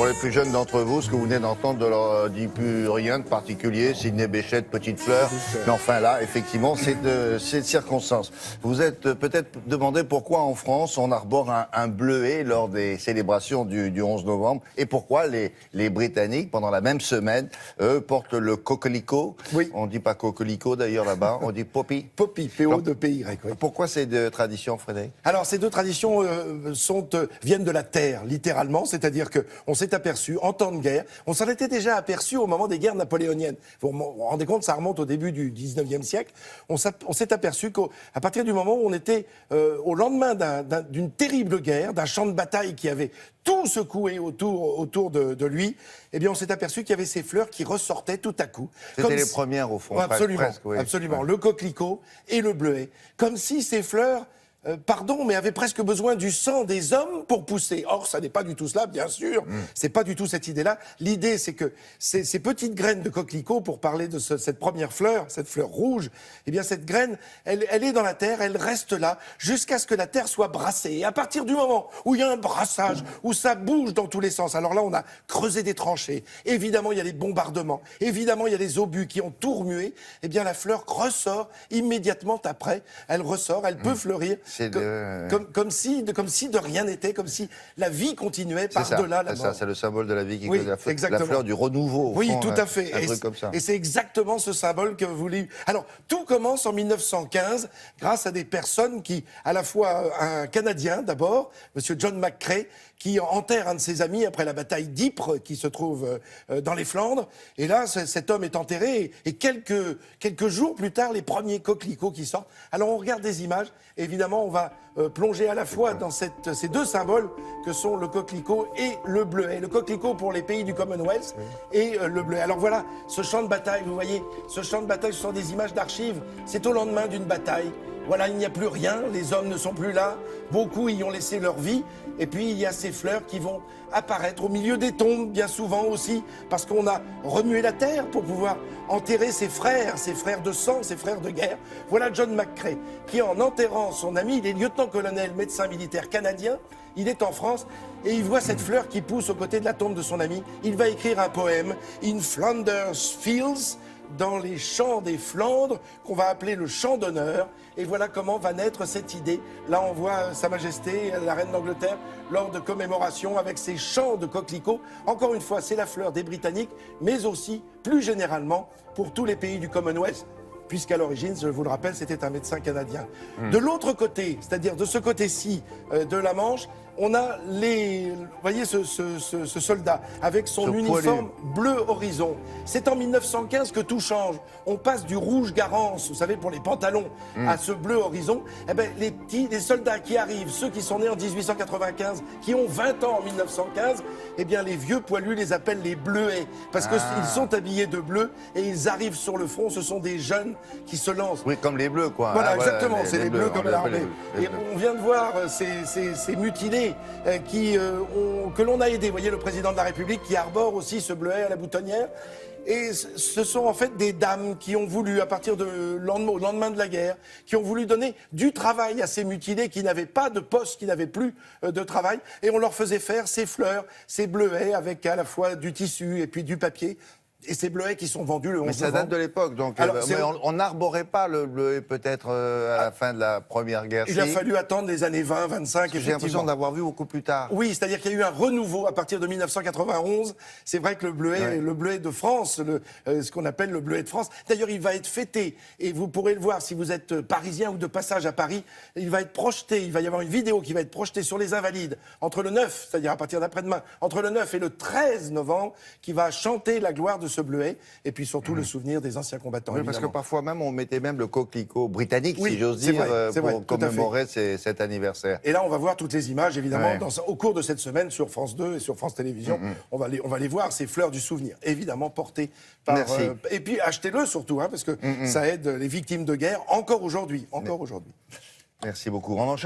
pour les plus jeunes d'entre vous, ce que vous venez d'entendre ne leur dit plus rien de particulier. Sidney Bechet, Petite Fleur. Mais enfin là, effectivement, c'est de circonstances. Vous êtes peut-être demandé pourquoi en France on arbore un bleuet lors des célébrations du 11 novembre et pourquoi les Britanniques, pendant la même semaine, eux, portent le coquelicot. Oui. On ne dit pas coquelicot d'ailleurs là-bas, on dit poppy. Poppy, P-O-P-Y. Oui. Pourquoi ces deux traditions, Frédéric? Alors, ces deux traditions viennent de la terre, littéralement, c'est-à-dire qu'on s'est aperçu, en temps de guerre, on s'en était déjà aperçu au moment des guerres napoléoniennes. Vous vous rendez compte, ça remonte au début du 19e siècle. On s'est aperçu qu'à partir du moment où on était au lendemain d'une terrible guerre, d'un champ de bataille qui avait tout secoué autour de lui, eh bien, on s'est aperçu qu'il y avait ces fleurs qui ressortaient tout à coup. C'était les premières, au fond. Absolument, presque, oui. absolument. Le coquelicot et le bleuet. Comme si ces fleurs... mais avaient presque besoin du sang des hommes pour pousser. Or, ça n'est pas du tout cela, bien sûr. C'est pas du tout cette idée-là. L'idée, c'est que ces petites graines de coquelicot, pour parler de cette première fleur, cette fleur rouge, eh bien, cette graine, elle est dans la terre, elle reste là, jusqu'à ce que la terre soit brassée. Et à partir du moment où il y a un brassage, où ça bouge dans tous les sens, alors là, on a creusé des tranchées. Évidemment, il y a les bombardements. Évidemment, il y a les obus qui ont tout remué. Eh bien, la fleur ressort immédiatement après. Elle ressort, elle peut fleurir. Comme si de rien n'était, comme si la vie continuait par-delà la mort. C'est le symbole de la vie qui Oui, la exactement. fleur du renouveau. Oui, fond, tout à fait. Un truc comme ça. Et c'est exactement ce symbole que vous voulez. Alors, tout commence en 1915 grâce à des personnes qui, à la fois un Canadien d'abord, Monsieur John McCrae, qui enterre un de ses amis après la bataille d'Ypres, qui se trouve dans les Flandres. Et là, cet homme est enterré. Et quelques jours plus tard, les premiers coquelicots qui sortent. Alors, on regarde des images. Évidemment, on va plonger à la fois dans ces deux symboles que sont le coquelicot et le bleuet. Le coquelicot pour les pays du Commonwealth et le bleuet. Alors voilà, ce champ de bataille, vous voyez, ce champ de bataille, ce sont des images d'archives. C'est au lendemain d'une bataille. Voilà, il n'y a plus rien, les hommes ne sont plus là, beaucoup y ont laissé leur vie, et puis il y a ces fleurs qui vont apparaître au milieu des tombes, bien souvent aussi, parce qu'on a remué la terre pour pouvoir enterrer ses frères de sang, ses frères de guerre. Voilà John McCrae, qui en enterrant son ami, il est lieutenant-colonel, médecin militaire canadien, il est en France, et il voit cette fleur qui pousse aux côtés de la tombe de son ami. Il va écrire un poème, « In Flanders Fields », dans les champs des Flandres, qu'on va appeler le champ d'honneur. Et voilà comment va naître cette idée. Là, on voit Sa Majesté, la Reine d'Angleterre, lors de commémorations avec ces champs de coquelicots. Encore une fois, c'est la fleur des Britanniques, mais aussi, plus généralement, pour tous les pays du Commonwealth, puisqu'à l'origine, je vous le rappelle, c'était un médecin canadien. De l'autre côté, c'est-à-dire de ce côté-ci de la Manche, on a vous voyez ce soldat avec son uniforme bleu horizon. C'est en 1915 que tout change. On passe du rouge Garance, vous savez, pour les pantalons, à ce bleu horizon. Eh ben, les soldats qui arrivent, ceux qui sont nés en 1895, qui ont 20 ans en 1915, eh bien, les vieux poilus les appellent les bleuets, parce qu'ils sont habillés de bleu et ils arrivent sur le front. Ce sont des jeunes qui se lancent. Oui, comme les bleus, quoi. Voilà, Ah, exactement, c'est les bleus comme l'armée. Les Et on vient de voir ces mutilés que l'on a aidés. Vous voyez, le président de la République qui arbore aussi ce bleuet à la boutonnière. Et ce sont en fait des dames qui ont voulu, à partir au lendemain de la guerre, qui ont voulu donner du travail à ces mutilés qui n'avaient pas de poste, qui n'avaient plus de travail. Et on leur faisait faire ces fleurs, ces bleuets avec à la fois du tissu et puis du papier. Et ces bleuets qui sont vendus le 11 novembre. Mais ça date de l'époque, donc Alors, on n'arborait pas le bleuet peut-être à la fin de la Première Guerre. Il a fallu attendre les années 20, 25, J'ai l'impression d'avoir vu beaucoup plus tard. Oui, c'est-à-dire qu'il y a eu un renouveau à partir de 1991. C'est vrai que le bleuet de France, ce qu'on appelle le bleuet de France, d'ailleurs il va être fêté, et vous pourrez le voir si vous êtes parisien ou de passage à Paris, il va être projeté, il va y avoir une vidéo qui va être projetée sur les Invalides, entre le 9, c'est-à-dire à partir d'après-demain, entre le 9 et le 13 novembre, qui va chanter la gloire de ce bleuet, et puis surtout le souvenir des anciens combattants. Oui, parce que parfois même, on mettait même le coquelicot britannique, si j'ose dire, pour commémorer cet anniversaire. Et là, on va voir toutes les images, évidemment, au cours de cette semaine, sur France 2 et sur France Télévisions. On va les voir, ces fleurs du souvenir, évidemment portées par... et puis, achetez-le surtout, parce que ça aide les victimes de guerre, encore aujourd'hui. Merci beaucoup. On enchaîne.